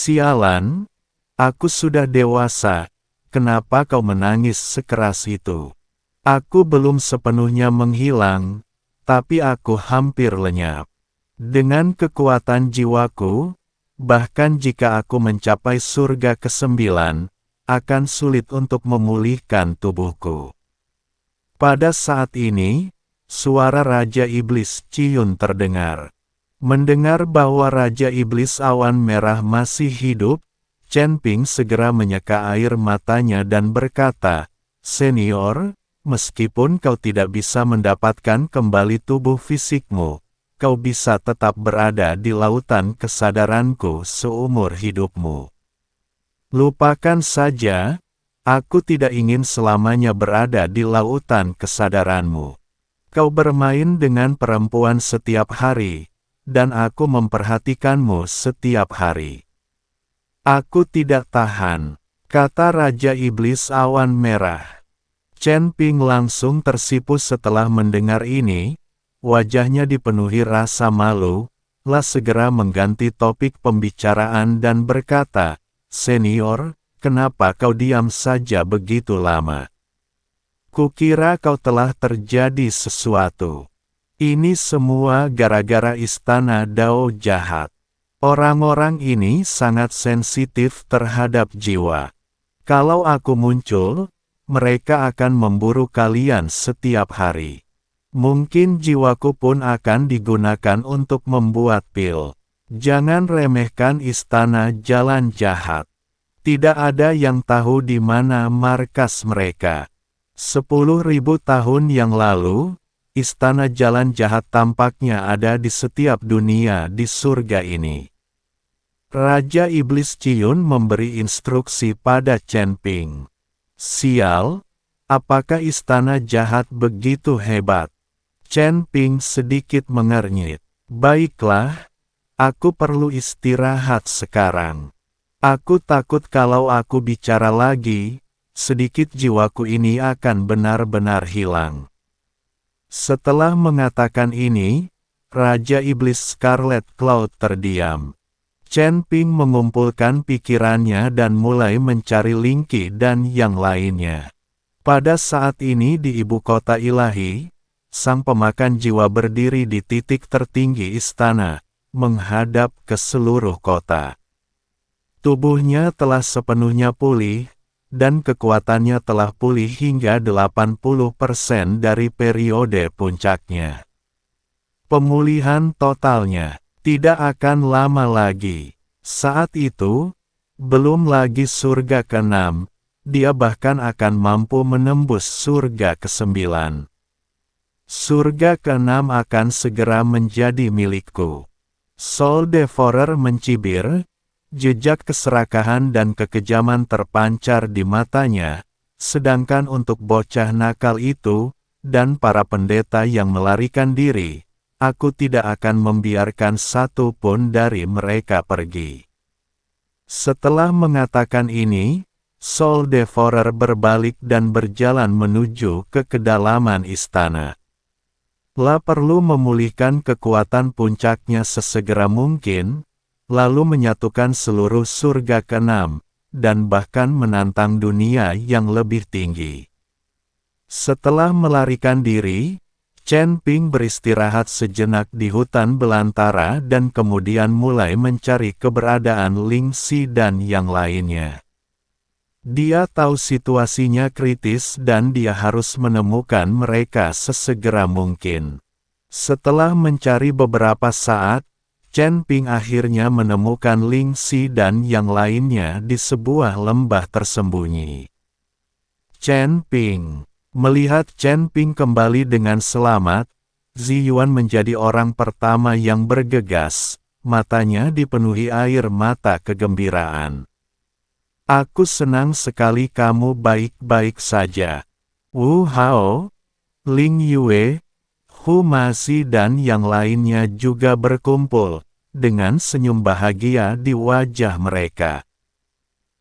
Sialan, aku sudah dewasa, kenapa kau menangis sekeras itu? Aku belum sepenuhnya menghilang, tapi aku hampir lenyap. Dengan kekuatan jiwaku, bahkan jika aku mencapai surga ke-9, akan sulit untuk memulihkan tubuhku. Pada saat ini, suara Raja Iblis Ciyun terdengar. Mendengar bahwa Raja Iblis Awan Merah masih hidup, Chen Ping segera menyeka air matanya dan berkata, "Senior, meskipun kau tidak bisa mendapatkan kembali tubuh fisikmu, kau bisa tetap berada di lautan kesadaranku seumur hidupmu. Lupakan saja, aku tidak ingin selamanya berada di lautan kesadaranmu. Kau bermain dengan perempuan setiap hari, dan aku memperhatikanmu setiap hari. Aku tidak tahan," kata Raja Iblis Awan Merah. Chen Ping langsung tersipu setelah mendengar ini, wajahnya dipenuhi rasa malu, segera mengganti topik pembicaraan dan berkata, "Senior, kenapa kau diam saja begitu lama? Kukira kau telah terjadi sesuatu. Ini semua gara-gara istana Dao jahat. Orang-orang ini sangat sensitif terhadap jiwa. Kalau aku muncul, mereka akan memburu kalian setiap hari. Mungkin jiwaku pun akan digunakan untuk membuat pil. Jangan remehkan istana Jalan Jahat. Tidak ada yang tahu di mana markas mereka. 10.000 tahun yang lalu, istana Jalan Jahat tampaknya ada di setiap dunia di surga ini." Raja Iblis Ciyun memberi instruksi pada Chen Ping. "Sial, apakah istana jahat begitu hebat?" Chen Ping sedikit mengernyit. "Baiklah, aku perlu istirahat sekarang. Aku takut kalau aku bicara lagi, sedikit jiwaku ini akan benar-benar hilang." Setelah mengatakan ini, Raja Iblis Scarlet Cloud terdiam. Chen Ping mengumpulkan pikirannya dan mulai mencari Ling Qi dan yang lainnya. Pada saat ini di ibu kota ilahi, sang pemakan jiwa berdiri di titik tertinggi istana, menghadap ke seluruh kota. Tubuhnya telah sepenuhnya pulih, dan kekuatannya telah pulih hingga 80% dari periode puncaknya. Pemulihan totalnya tidak akan lama lagi. Saat itu, belum lagi surga ke-6, dia bahkan akan mampu menembus surga ke-9. Surga ke-6 akan segera menjadi milikku. Soul Devourer mencibir, jejak keserakahan dan kekejaman terpancar di matanya, sedangkan untuk bocah nakal itu, dan para pendeta yang melarikan diri, aku tidak akan membiarkan satu pun dari mereka pergi. Setelah mengatakan ini, Soul Devourer berbalik dan berjalan menuju ke kedalaman istana. Perlu memulihkan kekuatan puncaknya sesegera mungkin, lalu menyatukan seluruh surga ke-6, dan bahkan menantang dunia yang lebih tinggi. Setelah melarikan diri, Chen Ping beristirahat sejenak di hutan belantara dan kemudian mulai mencari keberadaan Ling Xi dan yang lainnya. Dia tahu situasinya kritis dan dia harus menemukan mereka sesegera mungkin. Setelah mencari beberapa saat, Chen Ping akhirnya menemukan Ling Xi dan yang lainnya di sebuah lembah tersembunyi. Chen Ping. Melihat Chen Ping kembali dengan selamat, Zi Yuan menjadi orang pertama yang bergegas, matanya dipenuhi air mata kegembiraan. "Aku senang sekali kamu baik-baik saja. Wu Hao, Ling Yue, Hu Maxi dan yang lainnya juga berkumpul, dengan senyum bahagia di wajah mereka.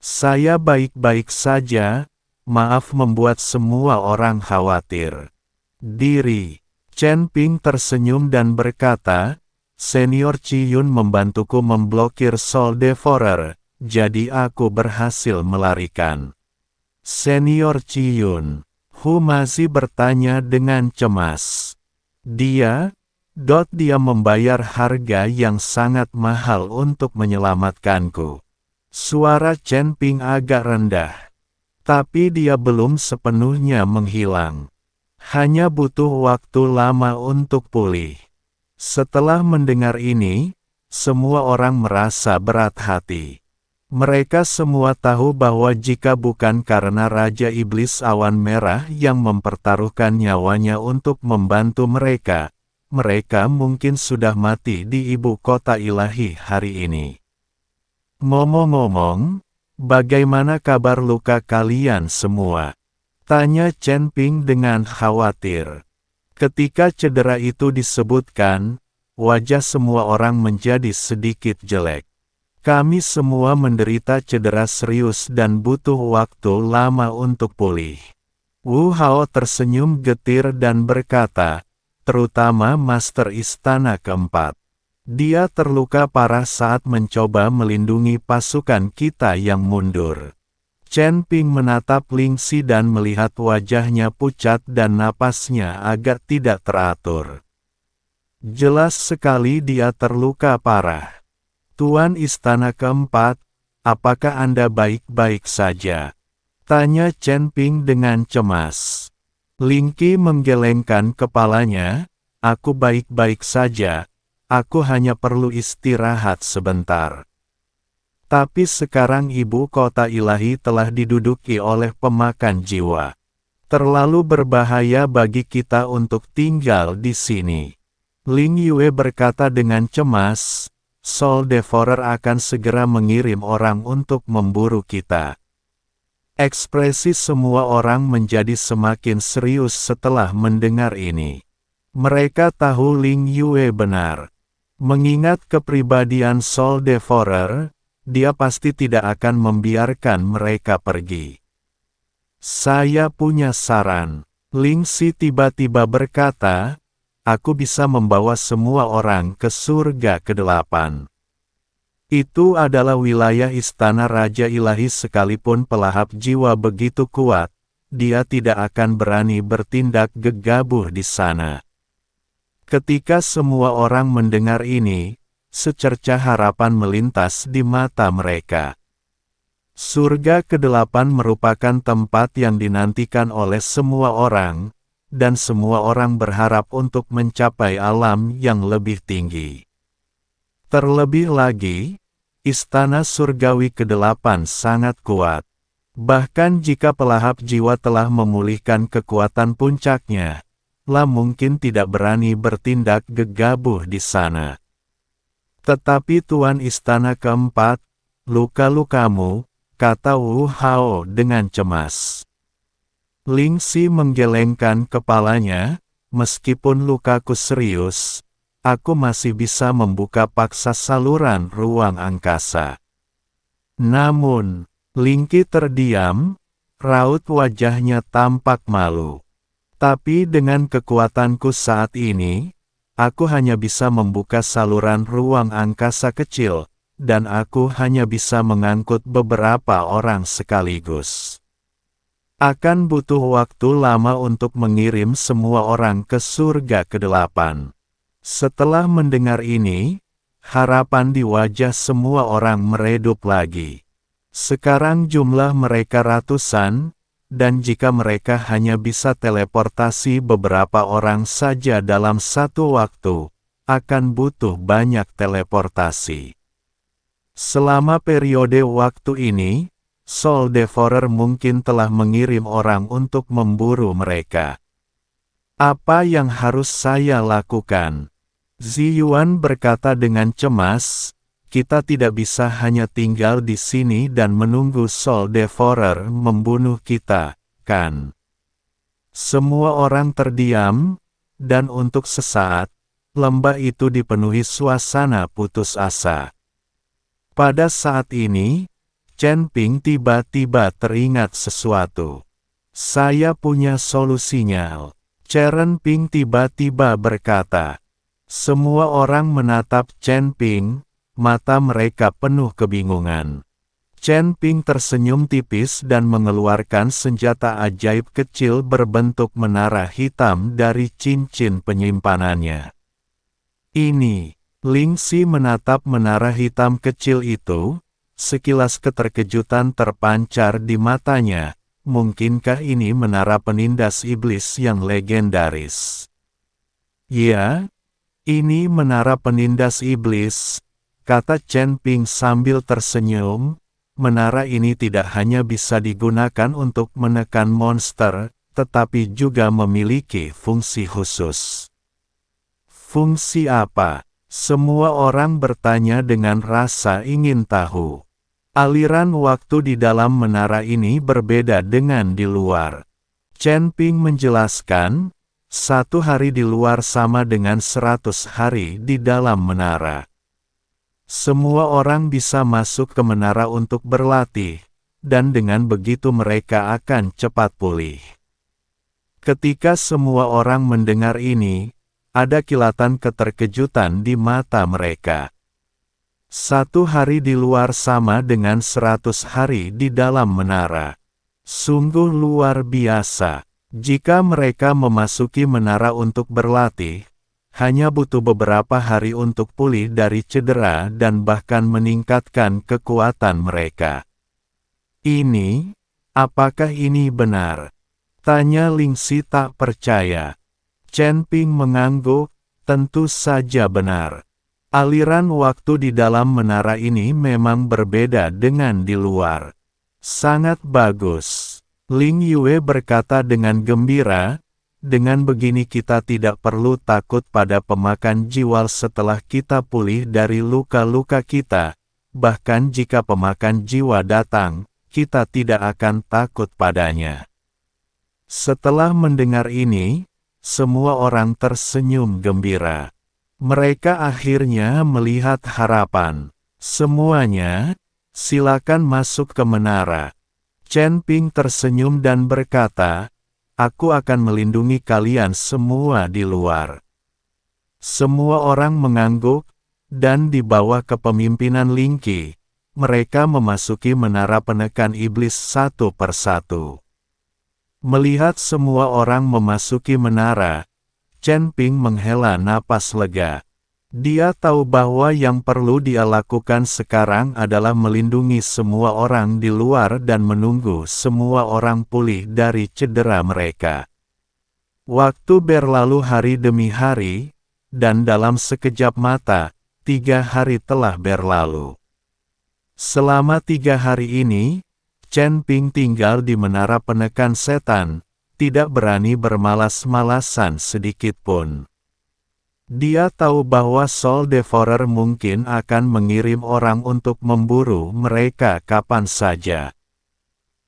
"Saya baik-baik saja, maaf membuat semua orang khawatir." Diri. Chen Ping tersenyum dan berkata, "Senior Ciyun membantuku memblokir Soul Devourer, jadi aku berhasil melarikan. Senior Ciyun, Hu masih bertanya dengan cemas. Dia membayar harga yang sangat mahal untuk menyelamatkanku. Suara Chen Ping agak rendah. Tapi dia belum sepenuhnya menghilang. Hanya butuh waktu lama untuk pulih. Setelah mendengar ini, semua orang merasa berat hati. Mereka semua tahu bahwa jika bukan karena Raja Iblis Awan Merah yang mempertaruhkan nyawanya untuk membantu mereka, mereka mungkin sudah mati di ibu kota ilahi hari ini. Ngomong-ngomong, bagaimana kabar luka kalian semua? Tanya Chen Ping dengan khawatir. Ketika cedera itu disebutkan, wajah semua orang menjadi sedikit jelek. Kami semua menderita cedera serius dan butuh waktu lama untuk pulih. Wu Hao tersenyum getir dan berkata, terutama Master Istana Keempat. Dia terluka parah saat mencoba melindungi pasukan kita yang mundur. Chen Ping menatap Ling Xi dan melihat wajahnya pucat dan napasnya agak tidak teratur. Jelas sekali dia terluka parah. Tuan Istana Keempat, apakah Anda baik-baik saja? Tanya Chen Ping dengan cemas. Ling Qi menggelengkan kepalanya, aku baik-baik saja. Aku hanya perlu istirahat sebentar. Tapi sekarang ibu kota ilahi telah diduduki oleh pemakan jiwa. Terlalu berbahaya bagi kita untuk tinggal di sini. Ling Yue berkata dengan cemas, Soul Devourer akan segera mengirim orang untuk memburu kita. Ekspresi semua orang menjadi semakin serius setelah mendengar ini. Mereka tahu Ling Yue benar. Mengingat kepribadian Soul Devourer, dia pasti tidak akan membiarkan mereka pergi. Saya punya saran. Ling Xi tiba-tiba berkata, aku bisa membawa semua orang ke surga ke-8. Itu adalah wilayah istana Raja Ilahi sekalipun pelahap jiwa begitu kuat, dia tidak akan berani bertindak gegabah di sana. Ketika semua orang mendengar ini, secercah harapan melintas di mata mereka. Surga ke-8 merupakan tempat yang dinantikan oleh semua orang, dan semua orang berharap untuk mencapai alam yang lebih tinggi. Terlebih lagi, istana surgawi ke-8 sangat kuat. Bahkan jika pelahap jiwa telah memulihkan kekuatan puncaknya, lah mungkin tidak berani bertindak gegabah di sana. Tetapi Tuan Istana Keempat, luka-lukamu, kata Wu Hao dengan cemas. Ling Xi menggelengkan kepalanya, meskipun lukaku serius, aku masih bisa membuka paksa saluran ruang angkasa. Namun, Ling Qi terdiam, raut wajahnya tampak malu. Tapi dengan kekuatanku saat ini, aku hanya bisa membuka saluran ruang angkasa kecil, dan aku hanya bisa mengangkut beberapa orang sekaligus. Akan butuh waktu lama untuk mengirim semua orang ke surga ke-8. Setelah mendengar ini, harapan di wajah semua orang meredup lagi. Sekarang jumlah mereka ratusan, dan jika mereka hanya bisa teleportasi beberapa orang saja dalam satu waktu, akan butuh banyak teleportasi. Selama periode waktu ini, Soul Devourer mungkin telah mengirim orang untuk memburu mereka. Apa yang harus saya lakukan? Ziyuan berkata dengan cemas, kita tidak bisa hanya tinggal di sini dan menunggu Soul Devourer membunuh kita, kan? Semua orang terdiam, dan untuk sesaat, lembah itu dipenuhi suasana putus asa. Pada saat ini, Chen Ping tiba-tiba teringat sesuatu. Saya punya solusinya. Chen Ping tiba-tiba berkata. Semua orang menatap Chen Ping. Mata mereka penuh kebingungan. Chen Ping tersenyum tipis dan mengeluarkan senjata ajaib kecil berbentuk menara hitam dari cincin penyimpanannya. Ini, Ling Xi menatap menara hitam kecil itu, sekilas keterkejutan terpancar di matanya. Mungkinkah ini menara penindas iblis yang legendaris? Ya, ini menara penindas iblis, kata Chen Ping sambil tersenyum. Menara ini tidak hanya bisa digunakan untuk menekan monster, tetapi juga memiliki fungsi khusus. Fungsi apa? Semua orang bertanya dengan rasa ingin tahu. Aliran waktu di dalam menara ini berbeda dengan di luar. Chen Ping menjelaskan, 1 hari di luar sama dengan 100 hari di dalam menara. Semua orang bisa masuk ke menara untuk berlatih, dan dengan begitu mereka akan cepat pulih. Ketika semua orang mendengar ini, ada kilatan keterkejutan di mata mereka. 1 hari di luar sama dengan 100 hari di dalam menara. Sungguh luar biasa. Jika mereka memasuki menara untuk berlatih, hanya butuh beberapa hari untuk pulih dari cedera dan bahkan meningkatkan kekuatan mereka. Ini, apakah ini benar? Tanya Ling Xi tak percaya. Chen Ping mengangguk, tentu saja benar. Aliran waktu di dalam menara ini memang berbeda dengan di luar. Sangat bagus. Ling Yue berkata dengan gembira. Dengan begini kita tidak perlu takut pada pemakan jiwa setelah kita pulih dari luka-luka kita. Bahkan jika pemakan jiwa datang, kita tidak akan takut padanya. Setelah mendengar ini, semua orang tersenyum gembira. Mereka akhirnya melihat harapan. Semuanya, silakan masuk ke menara. Chen Ping tersenyum dan berkata, aku akan melindungi kalian semua di luar. Semua orang mengangguk, dan di bawah kepemimpinan Ling Qi, mereka memasuki menara penekan iblis satu persatu. Melihat semua orang memasuki menara, Chen Ping menghela napas lega. Dia tahu bahwa yang perlu dia lakukan sekarang adalah melindungi semua orang di luar dan menunggu semua orang pulih dari cedera mereka. Waktu berlalu hari demi hari, dan dalam sekejap mata, 3 hari telah berlalu. Selama 3 hari ini, Chen Ping tinggal di menara penekan setan, tidak berani bermalas-malasan sedikitpun. Dia tahu bahwa Soul Devourer mungkin akan mengirim orang untuk memburu mereka kapan saja.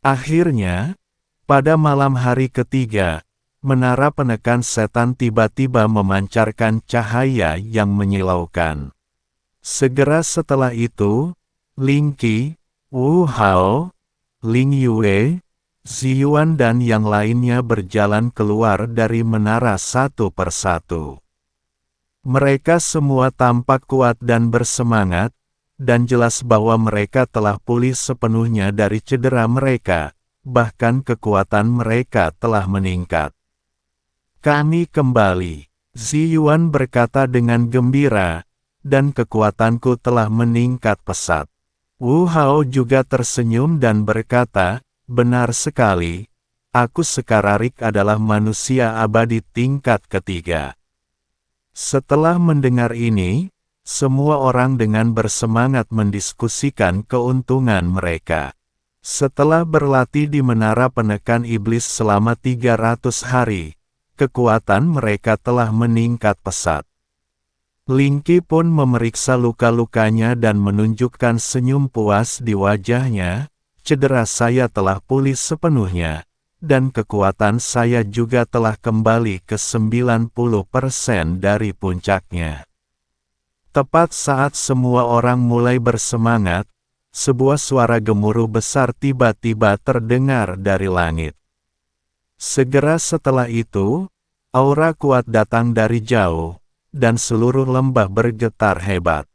Akhirnya, pada malam hari ketiga, menara penekan setan tiba-tiba memancarkan cahaya yang menyilaukan. Segera setelah itu, Ling Qi, Wu Hao, Ling Yue, Ziyuan dan yang lainnya berjalan keluar dari menara satu persatu. Mereka semua tampak kuat dan bersemangat, dan jelas bahwa mereka telah pulih sepenuhnya dari cedera mereka, bahkan kekuatan mereka telah meningkat. Kami kembali, Ziyuan berkata dengan gembira, dan kekuatanku telah meningkat pesat. Wu Hao juga tersenyum dan berkata, benar sekali, aku sekarang adalah manusia abadi tingkat ketiga. Setelah mendengar ini, semua orang dengan bersemangat mendiskusikan keuntungan mereka. Setelah berlatih di menara penekan iblis selama 300 hari, kekuatan mereka telah meningkat pesat. Ling Qi pun memeriksa luka-lukanya dan menunjukkan senyum puas di wajahnya, cedera saya telah pulih sepenuhnya. Dan kekuatan saya juga telah kembali ke 90% dari puncaknya. Tepat saat semua orang mulai bersemangat, sebuah suara gemuruh besar tiba-tiba terdengar dari langit. Segera setelah itu, aura kuat datang dari jauh, dan seluruh lembah bergetar hebat.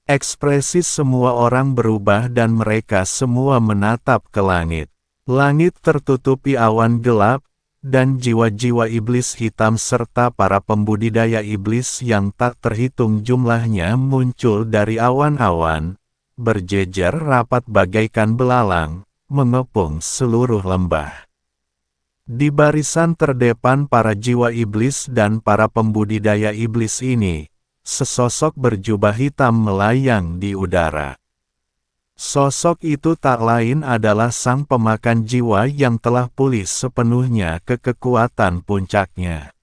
Ekspresi semua orang berubah dan mereka semua menatap ke langit. Langit tertutupi awan gelap, dan jiwa-jiwa iblis hitam serta para pembudidaya iblis yang tak terhitung jumlahnya muncul dari awan-awan, berjejer rapat bagaikan belalang, mengepung seluruh lembah. Di barisan terdepan para jiwa iblis dan para pembudidaya iblis ini, sesosok berjubah hitam melayang di udara. Sosok itu tak lain adalah sang pemakan jiwa yang telah pulih sepenuhnya ke kekuatan puncaknya.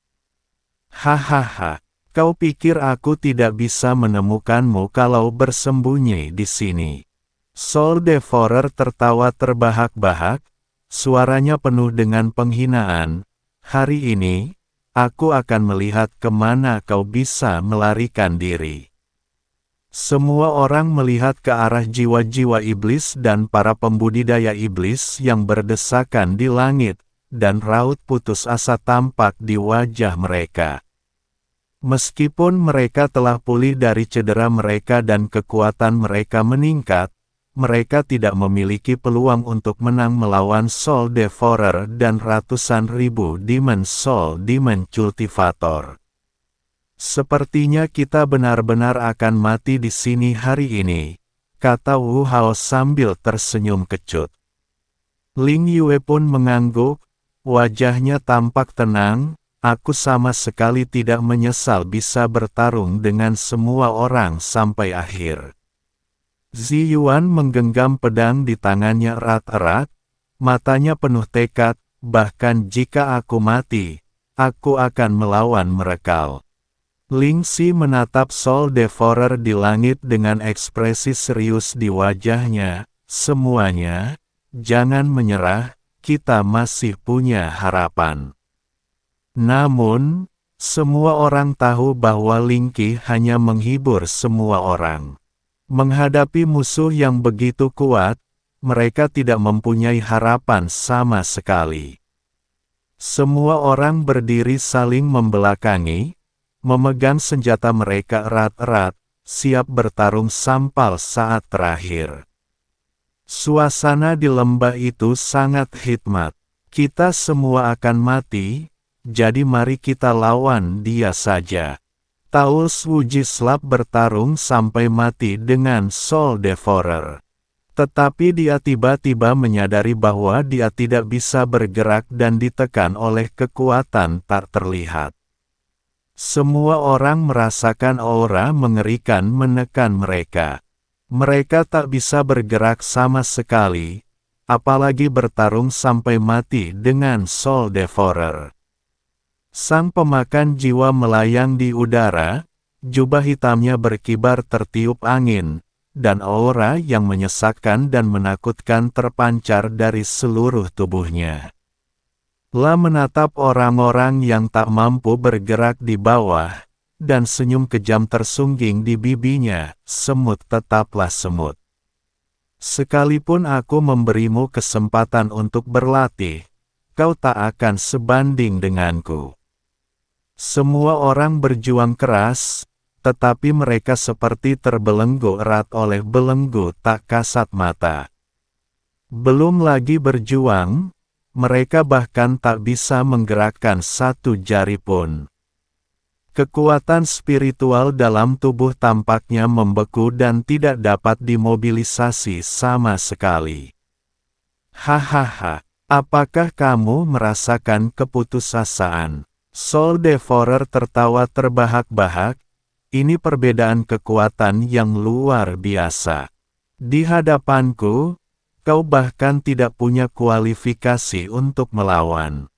Hahaha, kau pikir aku tidak bisa menemukanmu kalau bersembunyi di sini? Soul Devourer tertawa terbahak-bahak, suaranya penuh dengan penghinaan. Hari ini, aku akan melihat kemana kau bisa melarikan diri. Semua orang melihat ke arah jiwa-jiwa iblis dan para pembudidaya iblis yang berdesakan di langit, dan raut putus asa tampak di wajah mereka. Meskipun mereka telah pulih dari cedera mereka dan kekuatan mereka meningkat, mereka tidak memiliki peluang untuk menang melawan Soul Devourer dan ratusan ribu Demon Soul Demon Cultivator. Sepertinya kita benar-benar akan mati di sini hari ini, kata Wu Hao sambil tersenyum kecut. Ling Yue pun mengangguk, wajahnya tampak tenang. Aku sama sekali tidak menyesal bisa bertarung dengan semua orang sampai akhir. Zi Yuan menggenggam pedang di tangannya erat-erat, matanya penuh tekad, bahkan jika aku mati, aku akan melawan mereka. Ling Si menatap Soul Devourer di langit dengan ekspresi serius di wajahnya. Semuanya, jangan menyerah, kita masih punya harapan. Namun, semua orang tahu bahwa Ling Qi hanya menghibur semua orang. Menghadapi musuh yang begitu kuat, mereka tidak mempunyai harapan sama sekali. Semua orang berdiri saling membelakangi, memegang senjata mereka erat-erat, siap bertarung sampai saat terakhir. Suasana di lembah itu sangat hikmat. Kita semua akan mati, jadi mari kita lawan dia saja. Taurus Wujislap bertarung sampai mati dengan Soul Devourer. Tetapi dia tiba-tiba menyadari bahwa dia tidak bisa bergerak dan ditekan oleh kekuatan tak terlihat. Semua orang merasakan aura mengerikan menekan mereka. Mereka tak bisa bergerak sama sekali, apalagi bertarung sampai mati dengan Soul Devourer. Sang pemakan jiwa melayang di udara, jubah hitamnya berkibar tertiup angin, dan aura yang menyesakkan dan menakutkan terpancar dari seluruh tubuhnya. La menatap orang-orang yang tak mampu bergerak di bawah, dan senyum kejam tersungging di bibinya. Semut tetaplah semut. Sekalipun aku memberimu kesempatan untuk berlatih, kau tak akan sebanding denganku. Semua orang berjuang keras, tetapi mereka seperti terbelenggu erat oleh belenggu tak kasat mata. Belum lagi berjuang, mereka bahkan tak bisa menggerakkan satu jari pun. Kekuatan spiritual dalam tubuh tampaknya membeku dan tidak dapat dimobilisasi sama sekali. Hahaha, apakah kamu merasakan keputusasaan? Soul Devourer tertawa terbahak-bahak. Ini perbedaan kekuatan yang luar biasa. Di hadapanku, kau bahkan tidak punya kualifikasi untuk melawan.